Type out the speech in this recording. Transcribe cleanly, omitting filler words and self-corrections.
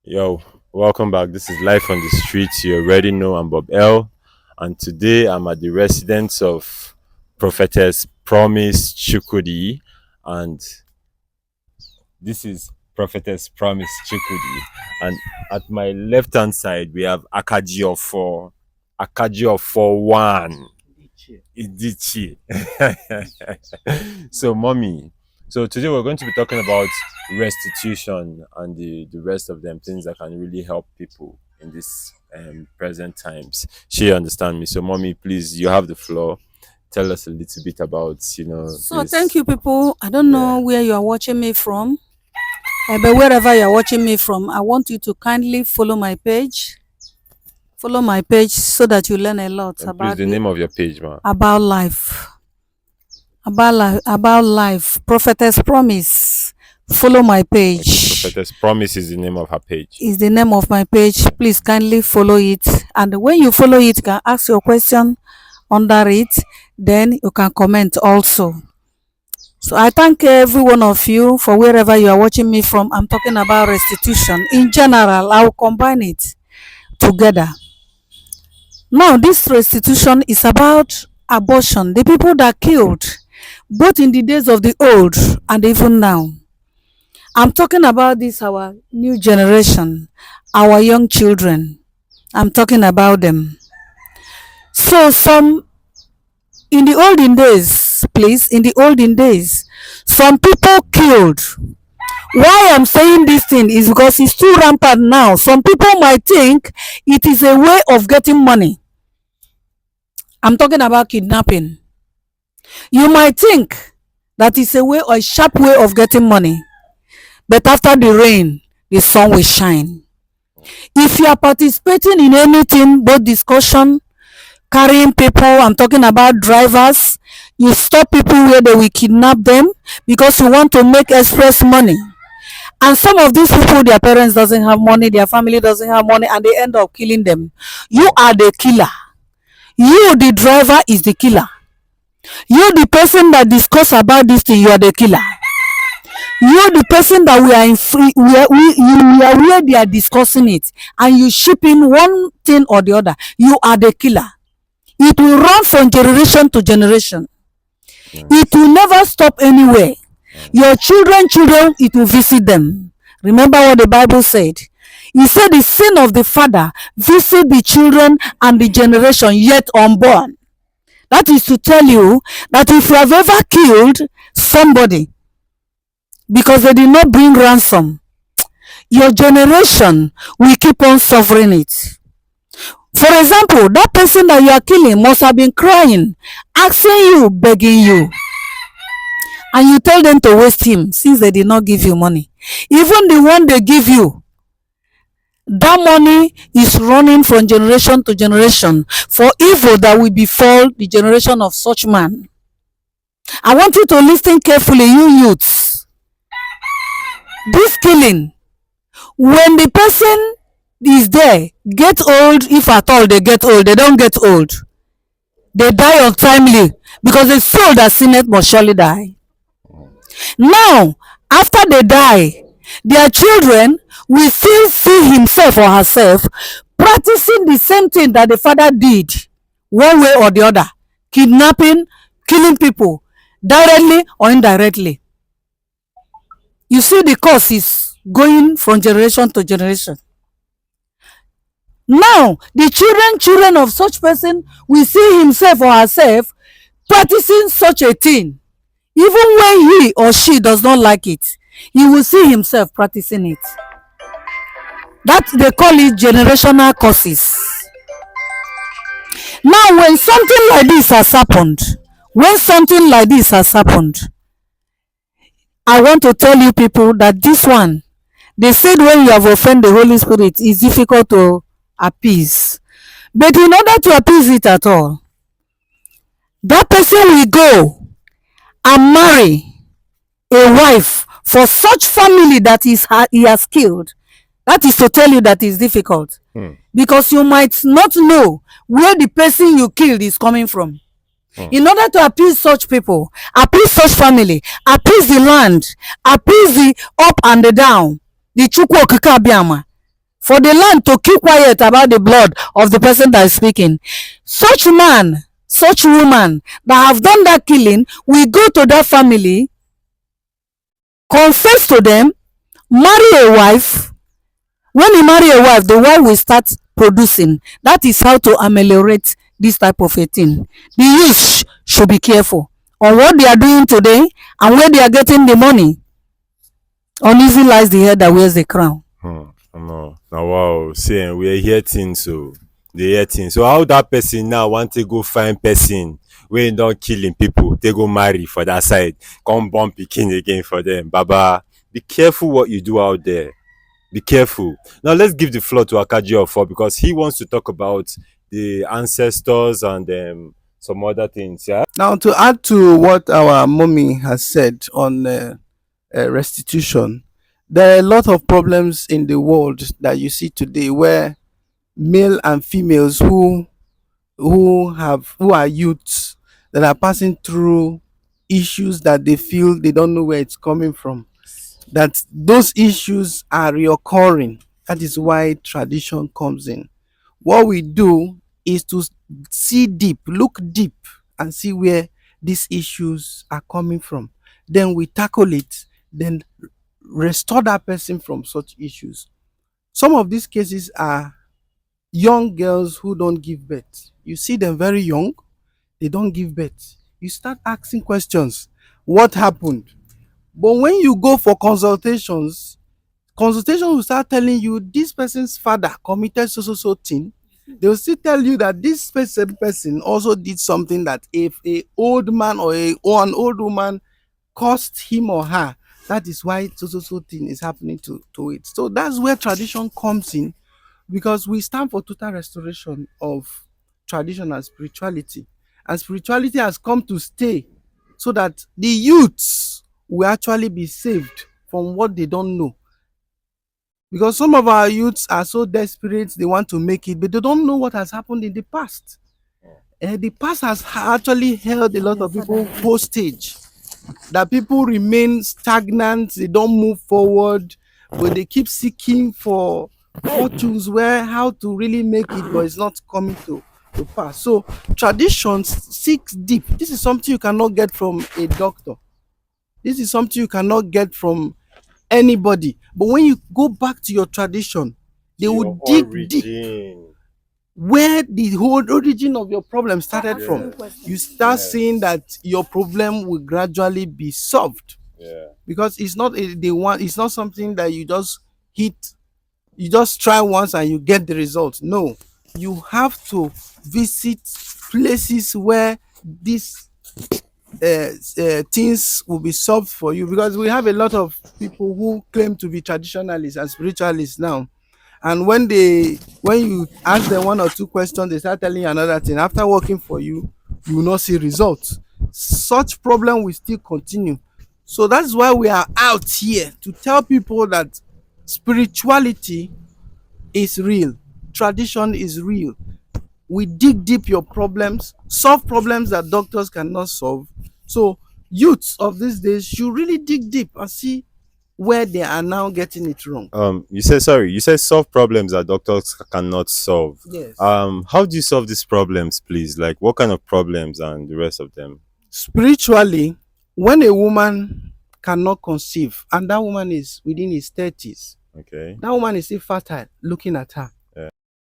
Yo, welcome back. This is Life on the Streets. You already know I'm Bob L. And today I'm at the residence of Prophetess Promise Chukudi. And this is Prophetess Promise Chukudi. And at my left hand side, we have Akajio for 1. Idichi. So, mommy. So today we're going to be talking about restitution and the rest of them things that can really help people in this present times. She understand me. So, mommy, please, you have the floor. Tell us a little bit about So this. thank you, people. I don't know where you are watching me from, but wherever you are watching me from, I want you to kindly follow my page. Follow my page so that you learn a lot And please, the name of your page, ma. about life. About life. Prophetess Promise. Follow my page. Prophetess Promise is the name of her page. Is the name of my page. Please kindly follow it. And when you follow it, you can ask your question under it. Then you can comment also. So I thank every one of you for wherever you are watching me from. I'm talking about restitution. In general, I will combine it together. Now, this restitution is about abortion. The people that killed, both in the days of the old and even now. I'm talking about this, our new generation, our young children. I'm talking about them. So in the olden days, please, in the olden days, some people killed. Why I'm saying this thing is because it's too rampant now. Some people might think it is a way of getting money. I'm talking about kidnapping. You might think that it's a way or a sharp way of getting money. But after the rain, the sun will shine. If you are participating in anything, both discussion, carrying people, I'm talking about drivers, you stop people where they will kidnap them because you want to make express money. And some of these people, their parents doesn't have money, their family doesn't have money, and they end up killing them. You are the killer. You, the driver, is the killer. You, the person that discuss about this thing, you are the killer. You, the person that we are in free, we are where they are discussing it, and you shipping one thing or the other. You are the killer. It will run from generation to generation. It will never stop anywhere. Your children, it will visit them. Remember what the Bible said. He said the sin of the father visit the children and the generation yet unborn. That is to tell you that if you have ever killed somebody because they did not bring ransom, your generation will keep on suffering it. For example, that person that you are killing must have been crying, asking you, begging you. And you tell them to waste him since they did not give you money. Even the one they give you, that money is running from generation to generation for evil that will befall the generation of such man. I want you to listen carefully, you youths. This killing, when the person is there, get old, if at all they get old, they don't get old. They die untimely because the soul that sinneth must surely die. Now, after they die, their children will still see himself or herself practicing the same thing that the father did, one way or the other, kidnapping, killing people, directly or indirectly. You see, the course is going from generation to generation. Now, the children of such person will see himself or herself practicing such a thing. Even when he or she does not like it, he will see himself practicing it. That they call it generational curses. Now, when something like this has happened, I want to tell you people that this one, they said when you have offended the Holy Spirit, it's difficult to appease. But in order to appease it at all, that person will go and marry a wife for such family that he has killed. That is to tell you that it's difficult. Because you might not know where the person you killed is coming from. In order to appease such people, appease such family, appease the land, appease the up and the down, the chukwu okike abiyama, for the land to keep quiet about the blood of the person that is speaking. Such man, such woman that have done that killing will go to that family, confess to them, marry a wife. When you marry a wife, the wife will start producing. That is how to ameliorate this type of a thing. The youth should be careful on what they are doing today and where they are getting the money. Uneasy lies the head that wears the crown. No. Now wow, see, we are hear things, so they hear things. So how that person now want to go find person wey don killing people, they go marry for that side, come born pikin again for them. Baba, be careful what you do out there. Be careful. Now let's give the floor to Akaji because he wants to talk about the ancestors and some other things. Yeah. Now, to add to what our mommy has said on restitution, there are a lot of problems in the world that you see today where male and females who are youths that are passing through issues that they feel they don't know where it's coming from, that those issues are reoccurring. That is why tradition comes in. What we do is to see deep, look deep, and see where these issues are coming from. Then we tackle it, then restore that person from such issues. Some of these cases are young girls who don't give birth. You see them very young, they don't give birth. You start asking questions. What happened? But when you go for consultation will start telling you this person's father committed so thing. They will still tell you that this person also did something that if a old man or an old woman caused him or her, that is why so thing is happening to it. So that's where tradition comes in, because we stand for total restoration of tradition and spirituality. And spirituality has come to stay so that the youths will actually be saved from what they don't know. Because some of our youths are so desperate, they want to make it, but they don't know what has happened in the past. The past has actually held a lot of people hostage, that people remain stagnant, they don't move forward, but they keep seeking for fortunes where how to really make it, but it's not coming to pass. So tradition seeks deep. This is something you cannot get from a doctor. This is something you cannot get from anybody. But when you go back to your tradition, they will dig deep where the whole origin of your problem started from. You start seeing that your problem will gradually be solved. Because it's not it's not something that you just hit, you just try once and you get the result. No, you have to visit places where these things will be solved for you, because we have a lot of people who claim to be traditionalists and spiritualists now, and when you ask them one or two questions, they start telling you another thing. After working for you, you will not see results. Such problem will still continue. So that's why we are out here to tell people that spirituality is real, tradition is real. We dig deep your problems, solve problems that doctors cannot solve. So youths of these days should really dig deep and see where they are now getting it wrong. You said solve problems that doctors cannot solve. Yes. How do you solve these problems, please? Like what kind of problems and the rest of them? Spiritually, when a woman cannot conceive and that woman is within his 30s, Okay. that woman is still fertile, looking at her,